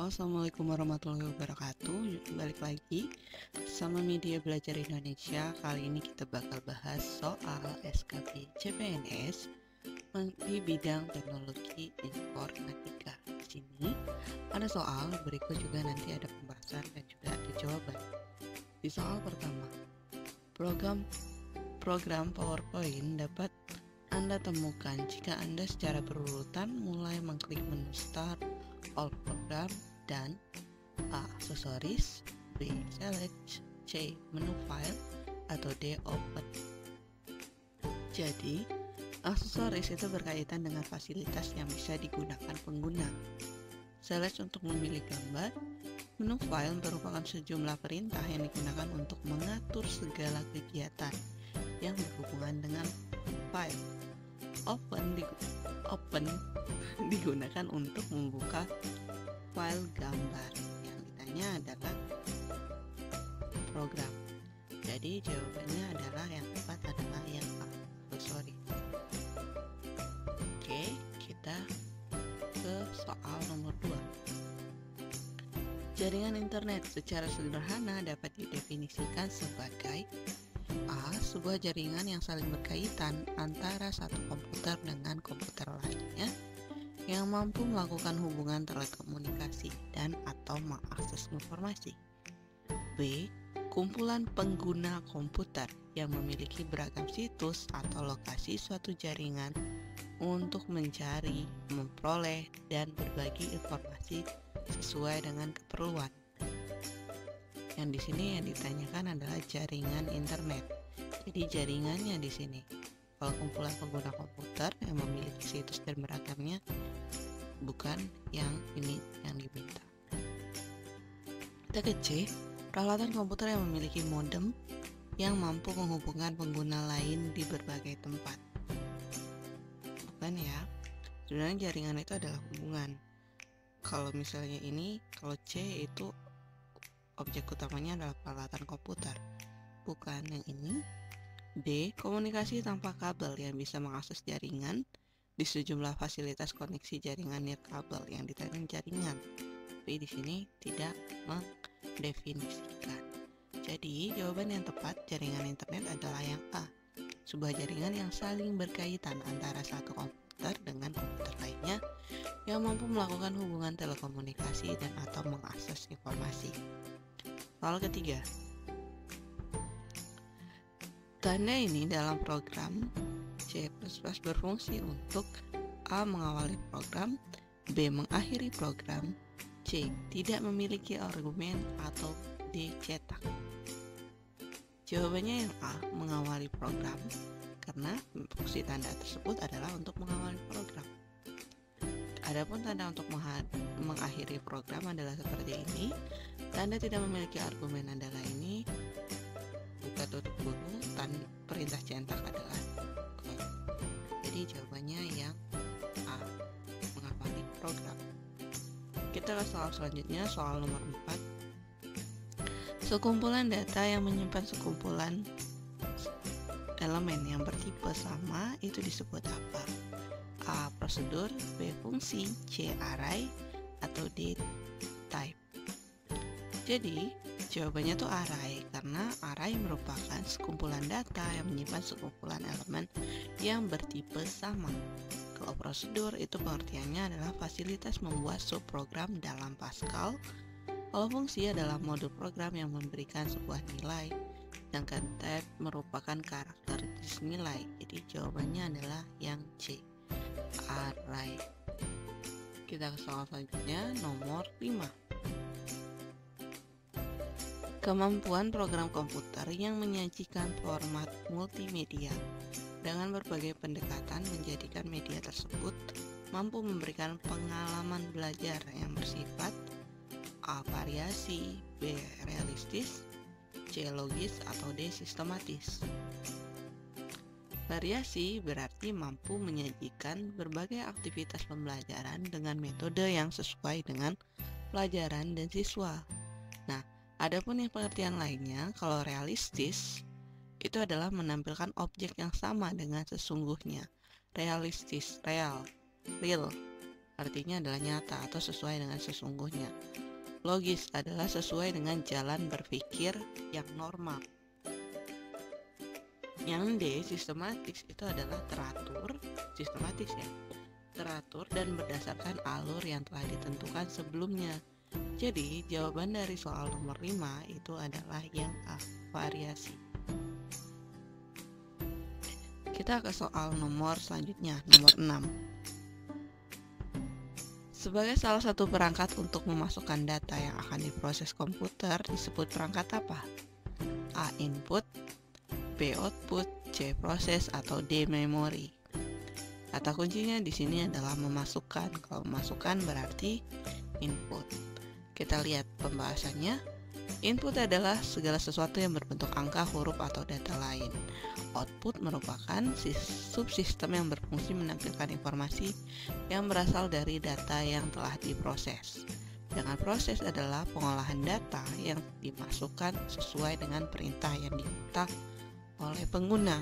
Halo, Assalamualaikum warahmatullahi wabarakatuh. Balik lagi sama Media Belajar Indonesia. Kali ini kita bakal bahas soal SKB CPNS di bidang teknologi informatika. Di sini ada soal, berikut juga nanti ada pembahasan dan juga ada jawaban. Di soal pertama, program PowerPoint dapat Anda temukan jika Anda secara berurutan mulai mengklik menu Start, All Program, dan A. Aksesoris, B. Select, C. Menu File, atau D. Open. Jadi, aksesoris itu berkaitan dengan fasilitas yang bisa digunakan pengguna. Select untuk memilih gambar. Menu File merupakan sejumlah perintah yang digunakan untuk mengatur segala kegiatan yang berhubungan dengan file. Open digunakan untuk membuka file gambar. Yang ditanya adalah program. Jadi jawabannya adalah yang tepat adalah yang A. Sorry. Oke, kita ke soal nomor 2. Jaringan internet secara sederhana dapat didefinisikan sebagai A. Sebuah jaringan yang saling berkaitan antara satu komputer dengan komputer lainnya yang mampu melakukan hubungan telekomunikasi dan atau mengakses informasi. B. Kumpulan pengguna komputer yang memiliki beragam situs atau lokasi suatu jaringan untuk mencari, memperoleh, dan berbagi informasi sesuai dengan keperluan. Yang di sini yang ditanyakan adalah jaringan internet. Jadi jaringannya di sini. Kalau kumpulan pengguna komputer yang memiliki situs dan beragamnya, bukan yang ini yang diminta. Kita ke C. Peralatan komputer yang memiliki modem yang mampu menghubungkan pengguna lain di berbagai tempat. Bukan ya. Sebenarnya jaringan itu adalah hubungan. Kalau misalnya ini, kalau C itu objek utamanya adalah peralatan komputer. Bukan yang ini. D. Komunikasi tanpa kabel yang bisa mengakses jaringan di sejumlah fasilitas koneksi jaringan nirkabel yang ditanya jaringan. Tapi di sini tidak mendefinisikan. Jadi jawaban yang tepat jaringan internet adalah yang A. Sebuah jaringan yang saling berkaitan antara satu komputer dengan komputer lainnya yang mampu melakukan hubungan telekomunikasi dan atau mengakses informasi. Soal ketiga. Tanda ini dalam program C++ berfungsi untuk A. Mengawali program, B. Mengakhiri program, C. Tidak memiliki argumen, atau D. Cetak. Jawabannya yang A. Mengawali program, karena fungsi tanda tersebut adalah untuk mengawali program. Adapun tanda untuk mengakhiri program adalah seperti ini. Tanda tidak memiliki argumen adalah ini. Buka tutup kurung, perintah cetak adalah gol. Jadi jawabannya yang A. Mengawali program. Kita ke soal selanjutnya, soal nomor 4. Sekumpulan data yang menyimpan sekumpulan elemen yang bertipe sama itu disebut apa? A. Prosedur, B. Fungsi, C. Array, atau D. Type. Jadi jawabannya tuh array, karena array merupakan sekumpulan data yang menyimpan sekumpulan elemen yang bertipe sama. Kalau prosedur itu pengertiannya adalah fasilitas membuat subprogram dalam Pascal. Kalau fungsi adalah modul program yang memberikan sebuah nilai, sedangkan type merupakan karakteristik nilai. Jadi jawabannya adalah yang C. Array. Kita ke soal selanjutnya, nomor 5. Kemampuan program komputer yang menyajikan format multimedia dengan berbagai pendekatan menjadikan media tersebut mampu memberikan pengalaman belajar yang bersifat A. Variasi, B. Realistis, C. Logis, atau D. Sistematis. Variasi berarti mampu menyajikan berbagai aktivitas pembelajaran dengan metode yang sesuai dengan pelajaran dan siswa. Nah, adapun yang pengertian lainnya, kalau realistis itu adalah menampilkan objek yang sama dengan sesungguhnya. Realistis, real. artinya adalah nyata atau sesuai dengan sesungguhnya. Logis adalah sesuai dengan jalan berpikir yang normal. Yang D, sistematis, itu adalah teratur, sistematis ya, teratur dan berdasarkan alur yang telah ditentukan sebelumnya. Jadi jawaban dari soal nomor 5 itu adalah yang A, variasi. Kita ke soal nomor selanjutnya, nomor 6. Sebagai salah satu perangkat untuk memasukkan data yang akan diproses komputer disebut perangkat apa? A, input, B, output, C, proses, atau D, memori. Kata kuncinya di sini adalah memasukkan. Kalau memasukkan berarti input. Kita lihat pembahasannya. Input adalah segala sesuatu yang berbentuk angka, huruf, atau data lain. Output merupakan subsistem yang berfungsi menampilkan informasi yang berasal dari data yang telah diproses. Dengan proses adalah pengolahan data yang dimasukkan sesuai dengan perintah yang diminta oleh pengguna.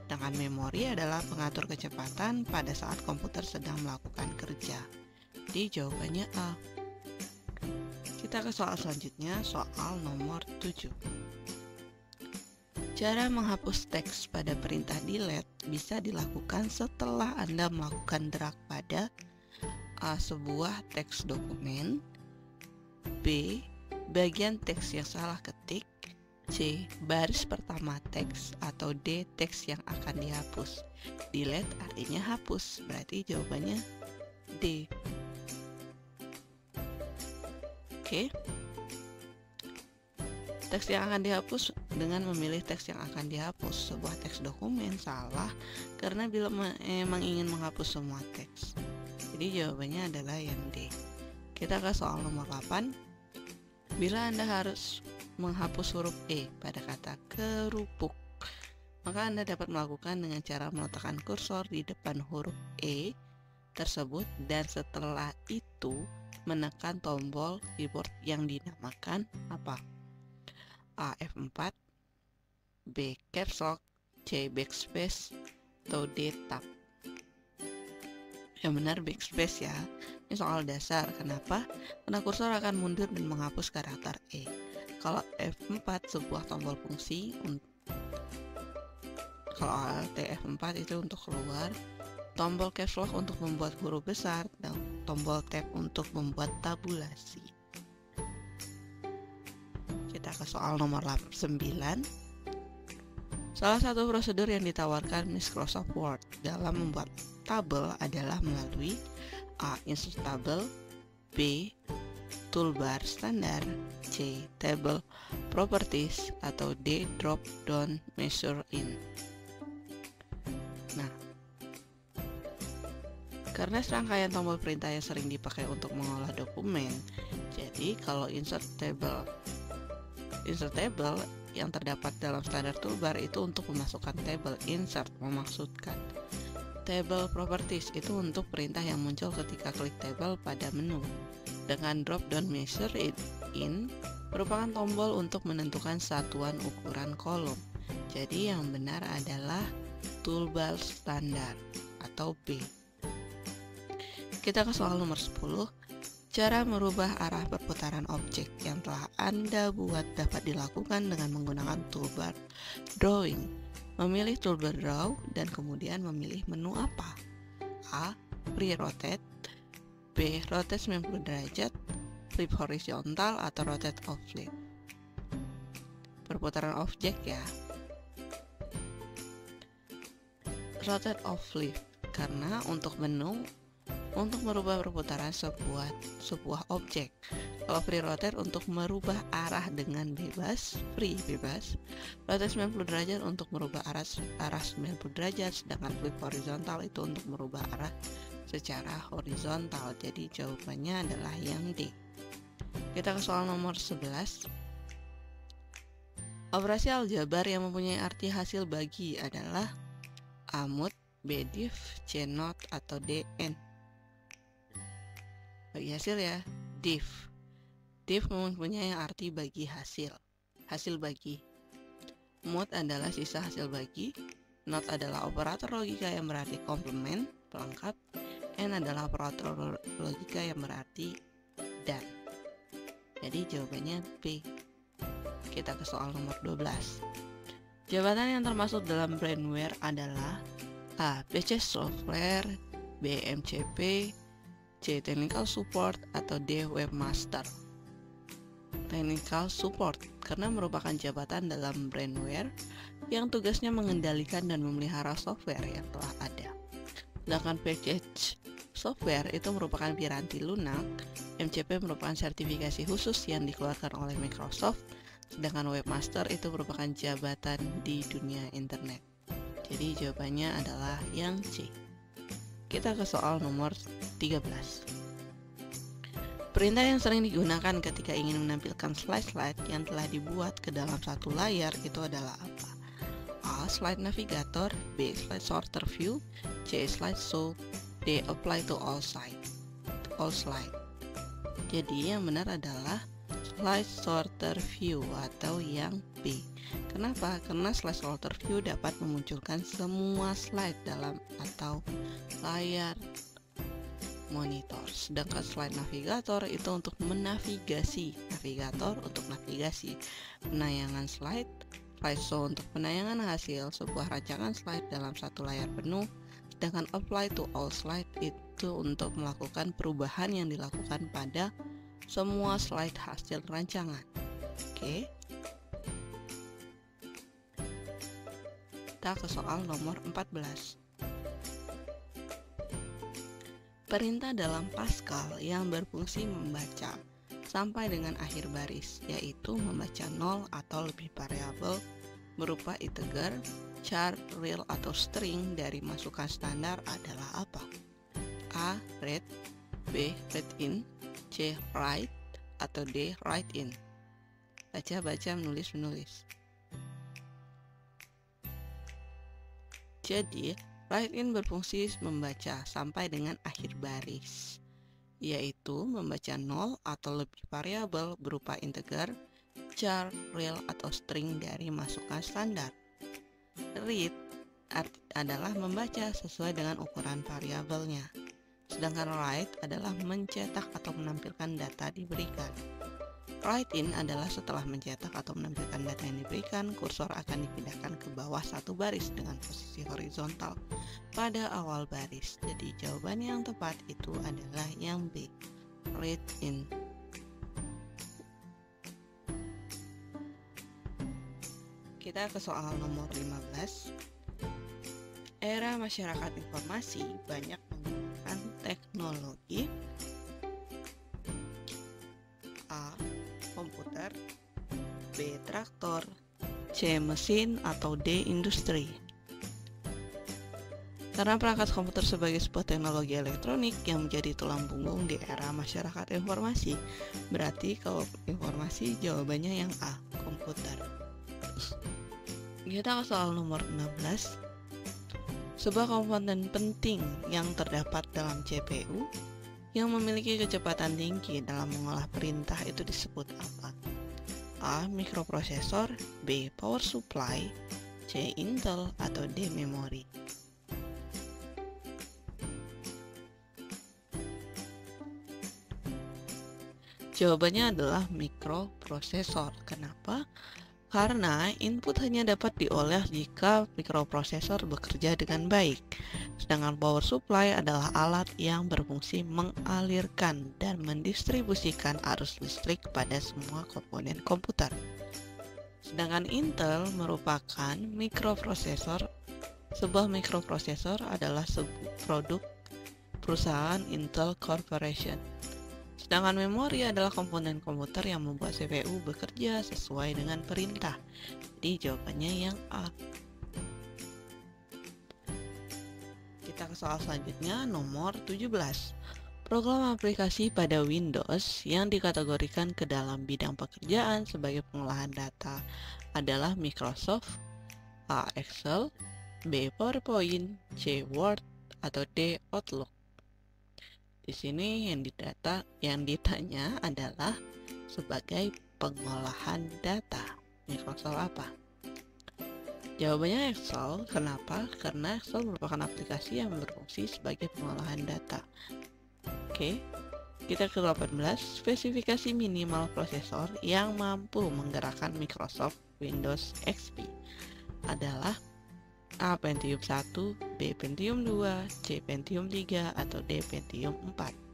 Dengan memori adalah pengatur kecepatan pada saat komputer sedang melakukan kerja. Di jawabannya A. Kita ke soal selanjutnya, soal nomor 7. Cara menghapus teks pada perintah delete bisa dilakukan setelah Anda melakukan drag pada A, sebuah teks dokumen, B, bagian teks yang salah ketik, C, baris pertama teks, atau D, teks yang akan dihapus. Delete artinya hapus, berarti jawabannya D. Oke. Teks yang akan dihapus dengan memilih teks yang akan dihapus. Sebuah teks dokumen salah karena bila memang ingin menghapus semua teks. Jadi jawabannya adalah yang D. Kita ke soal nomor 8. Bila Anda harus menghapus huruf E pada kata kerupuk, maka Anda dapat melakukan dengan cara meletakkan kursor di depan huruf E tersebut dan setelah itu menekan tombol keyboard yang dinamakan apa? A, F4, B, caps lock, C, backspace, atau D, tab. Yang benar backspace ya. Ini soal dasar. Kenapa? Karena kursor akan mundur dan menghapus karakter E. Kalau F4 sebuah tombol fungsi, kalau Alt F4 itu untuk keluar, tombol caps lock untuk membuat huruf besar, dan tombol tab untuk membuat tabulasi. Kita ke soal nomor 9. Salah satu prosedur yang ditawarkan Microsoft Word dalam membuat tabel adalah melalui A, insert table, B, toolbar standar, C, table properties, atau D, drop down measure in. Nah, karena serangkaian tombol perintah yang sering dipakai untuk mengolah dokumen, jadi kalau insert table yang terdapat dalam standar toolbar itu untuk memasukkan tabel. Insert memaksudkan. Table properties itu untuk perintah yang muncul ketika klik table pada menu. Dengan drop down measure in merupakan tombol untuk menentukan satuan ukuran kolom. Jadi yang benar adalah toolbar standar atau B. Kita ke soal nomor 10. Cara merubah arah perputaran objek yang telah Anda buat dapat dilakukan dengan menggunakan toolbar drawing. Memilih toolbar draw dan kemudian memilih menu apa? A, free rotate, B, rotate 90 derajat, flip horizontal, atau rotate off flip. Perputaran objek ya. Rotate off flip karena untuk menu untuk merubah perputaran sebuah objek. Kalau free rotate untuk merubah arah dengan bebas, free bebas. Rotate 90 derajat untuk merubah arah 90 derajat, sedangkan flip horizontal itu untuk merubah arah secara horizontal. Jadi jawabannya adalah yang D. Kita ke soal nomor 11. Operasi aljabar yang mempunyai arti hasil bagi adalah A, mod, B, div, C, not, atau D, n. Bagi hasil ya, div. Div mempunyai arti bagi hasil bagi. Mod adalah sisa hasil bagi. Not adalah operator logika yang berarti komplement, pelengkap. N adalah operator logika yang berarti dan. Jadi jawabannya B. Kita ke soal nomor 12. Jabatan yang termasuk dalam brandware adalah A. PC Software, B. MCP, C. Technical Support, atau D. Webmaster. Technical Support karena merupakan jabatan dalam brandware yang tugasnya mengendalikan dan memelihara software yang telah ada. Sedangkan package software itu merupakan piranti lunak, MCP merupakan sertifikasi khusus yang dikeluarkan oleh Microsoft, sedangkan Webmaster itu merupakan jabatan di dunia internet. Jadi jawabannya adalah yang C. Kita ke soal nomor 13. Perintah yang sering digunakan ketika ingin menampilkan slide-slide yang telah dibuat ke dalam satu layar itu adalah apa? A. Slide Navigator, B. Slide Sorter View, C. Slide Show, D. Apply to all slide. Jadi yang benar adalah Slide Sorter View atau yang B. Kenapa? Karena Slide Sorter View dapat memunculkan semua slide dalam atau layar monitor. Sedangkan Slide Navigator itu untuk menavigasi, penayangan slide Show untuk penayangan hasil sebuah rancangan slide dalam satu layar penuh, sedangkan Apply to all slide itu untuk melakukan perubahan yang dilakukan pada semua slide hasil rancangan. Oke. Kita ke soal nomor 14. Perintah dalam Pascal yang berfungsi membaca sampai dengan akhir baris, yaitu membaca 0 atau lebih variabel berupa integer, char, real, atau string dari masukan standar adalah apa? A. Read, B. Read in, C. Write, atau D. Write in. Baca, menulis. Jadi, write in berfungsi membaca sampai dengan akhir baris, yaitu membaca 0 atau lebih variabel berupa integer, char, real, atau string dari masukan standar. Read adalah membaca sesuai dengan ukuran variabelnya, sedangkan write adalah mencetak atau menampilkan data diberikan. Write in adalah setelah mencetak atau menampilkan data yang diberikan, kursor akan dipindahkan ke bawah satu baris dengan posisi horizontal pada awal baris. Jadi jawaban yang tepat itu adalah yang B, read in. Kita ke soal nomor 15. Era masyarakat informasi banyak menggunakan teknologi A. Komputer, B. Traktor, C. Mesin, atau D. Industri. Karena perangkat komputer sebagai sebuah teknologi elektronik yang menjadi tulang punggung di era masyarakat informasi, berarti kalau informasi jawabannya yang A, komputer. Kita ke soal nomor 16. Sebuah komponen penting yang terdapat dalam CPU yang memiliki kecepatan tinggi dalam mengolah perintah itu disebut apa? A. Mikroprosesor, B. Power supply, C. Intel, atau D. Memori. Jawabannya adalah mikroprosesor. Kenapa? Karena input hanya dapat diolah jika mikroprosesor bekerja dengan baik. Sedangkan power supply adalah alat yang berfungsi mengalirkan dan mendistribusikan arus listrik pada semua komponen komputer. Sedangkan Intel merupakan mikroprosesor. Sebuah mikroprosesor adalah sebuah produk perusahaan Intel Corporation. Sedangkan memori adalah komponen komputer yang membuat CPU bekerja sesuai dengan perintah. Jadi jawabannya yang A. Kita ke soal selanjutnya, nomor 17. Program aplikasi pada Windows yang dikategorikan ke dalam bidang pekerjaan sebagai pengolahan data adalah Microsoft, A. Excel, B. PowerPoint, C. Word, atau D. Outlook. Di sini yang ditanya adalah sebagai pengolahan data. Microsoft apa? Jawabannya Excel. Kenapa? Karena Excel merupakan aplikasi yang berfungsi sebagai pengolahan data. Oke, kita ke 18. Spesifikasi minimal prosesor yang mampu menggerakkan Microsoft Windows XP adalah A. Pentium 1, B. Pentium 2, C. Pentium 3, atau D. Pentium 4.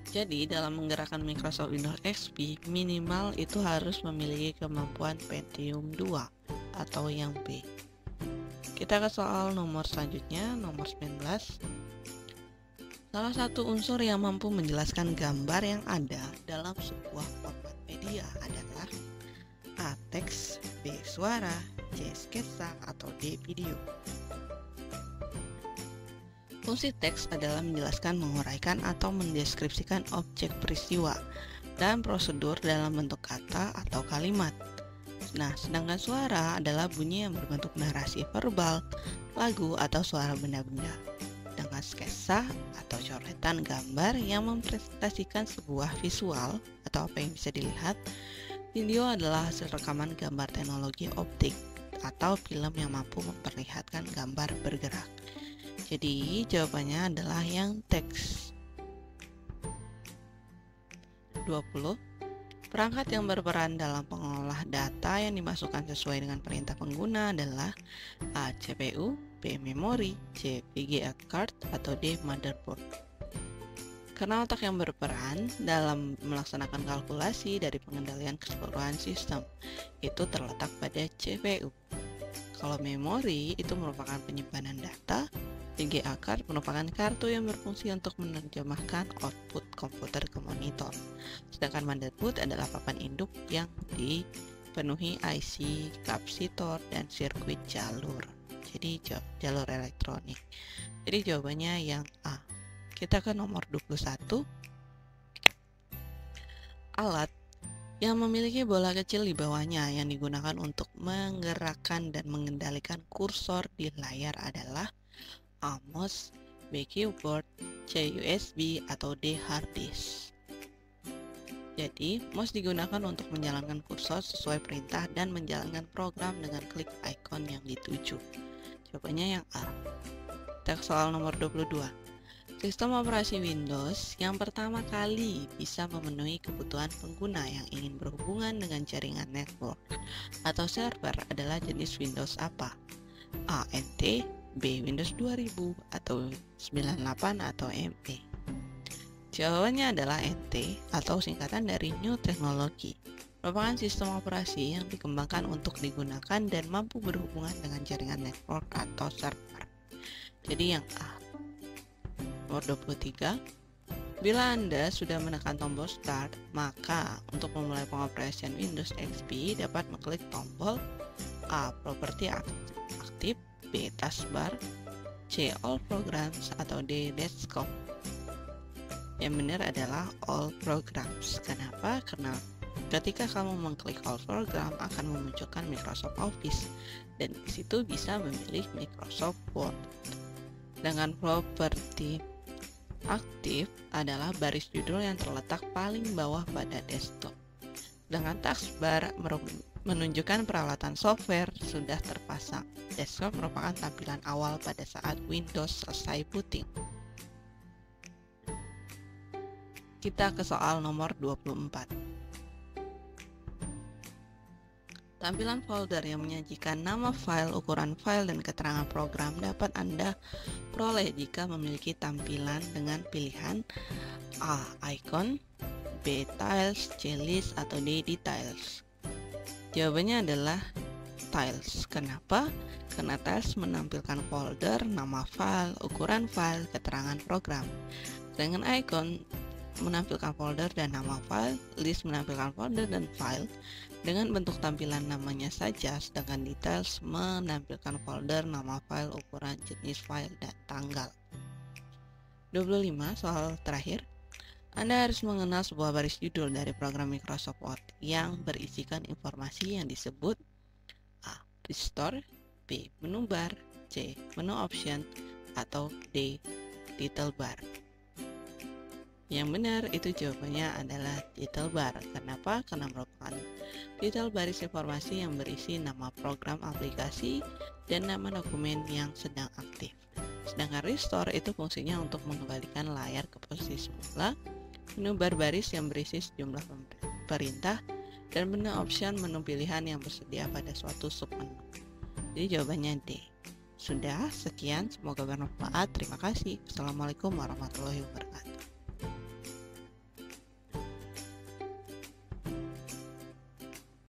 Jadi, dalam menggerakkan Microsoft Windows XP, minimal itu harus memiliki kemampuan Pentium 2 atau yang B. Kita ke soal nomor selanjutnya, nomor 19. Salah satu unsur yang mampu menjelaskan gambar yang ada dalam sebuah format media adalah A. Teks, B. Suara, C. Sketsa, atau D. Video. Fungsi teks adalah menjelaskan, menguraikan, atau mendeskripsikan objek peristiwa dan prosedur dalam bentuk kata atau kalimat. Nah, sedangkan suara adalah bunyi yang berbentuk narasi verbal, lagu, atau suara benda-benda. Sedangkan sketsa atau coretan gambar yang mempresentasikan sebuah visual atau apa yang bisa dilihat. Video adalah hasil rekaman gambar teknologi optik atau film yang mampu memperlihatkan gambar bergerak. Jadi jawabannya adalah yang teks. 20. Perangkat yang berperan dalam pengolah data yang dimasukkan sesuai dengan perintah pengguna adalah A. CPU, B. Memori, C. VGA card, atau D. Motherboard. Karena otak yang berperan dalam melaksanakan kalkulasi dari pengendalian keseluruhan sistem itu terletak pada CPU. Kalau memori itu merupakan penyimpanan data, VGA card merupakan kartu yang berfungsi untuk menerjemahkan output komputer ke monitor. Sedangkan motherboard adalah papan induk yang dipenuhi IC, kapasitor, dan sirkuit jalur. Jadi jalur elektronik. Jadi jawabannya yang A. Kita ke nomor 21. Alat yang memiliki bola kecil di bawahnya yang digunakan untuk menggerakkan dan mengendalikan kursor di layar adalah A. Mouse, B. Keyboard, C. USB, atau D. Hard disk. Jadi, mouse digunakan untuk menjalankan kursor sesuai perintah dan menjalankan program dengan klik icon yang dituju. Jawabannya yang A. Kita ke soal nomor 22. Sistem operasi Windows yang pertama kali bisa memenuhi kebutuhan pengguna yang ingin berhubungan dengan jaringan network atau server adalah jenis Windows apa? A. NT, B. Windows 2000, atau 98, atau ME. Jawabannya adalah NT atau singkatan dari New Technology. Merupakan sistem operasi yang dikembangkan untuk digunakan dan mampu berhubungan dengan jaringan network atau server. Jadi yang A. Nomor 23. Bila Anda sudah menekan tombol Start, maka untuk memulai pengoperasian Windows XP dapat mengklik tombol A. Properti aktif, B. Taskbar, C. All Programs, atau D. Desktop. Yang benar adalah All Programs. Kenapa? Karena ketika kamu mengklik All Program akan memunculkan Microsoft Office dan di situ bisa memilih Microsoft Word. Dengan properti aktif adalah baris judul yang terletak paling bawah pada desktop. Dengan taskbar menunjukkan peralatan software sudah terpasang. Desktop merupakan tampilan awal pada saat Windows selesai booting. Kita ke soal nomor 24. Tampilan folder yang menyajikan nama file, ukuran file, dan keterangan program dapat Anda peroleh jika memiliki tampilan dengan pilihan A. Icon, B. Tiles, C. List, atau D. Details. Jawabannya adalah Tiles. Kenapa? Karena Tiles menampilkan folder, nama file, ukuran file, keterangan program. Dengan Icon menampilkan folder dan nama file, List menampilkan folder dan file dengan bentuk tampilan namanya saja, sedangkan Details menampilkan folder, nama file, ukuran, jenis file, dan tanggal. 25. Soal terakhir. Anda harus mengenal sebuah baris judul dari program Microsoft Word yang berisikan informasi yang disebut A. Restore, B. Menu bar, C. Menu option, atau D. Title bar. Yang benar itu jawabannya adalah title bar. Kenapa? Karena merupakan title baris informasi yang berisi nama program aplikasi dan nama dokumen yang sedang aktif. Sedangkan restore itu fungsinya untuk mengembalikan layar ke posisi semula. Menu bar baris yang berisi sejumlah perintah dan menu option menu pilihan yang bersedia pada suatu submenu. Jadi jawabannya D. Sudah, sekian, semoga bermanfaat. Terima kasih. Assalamualaikum warahmatullahi wabarakatuh.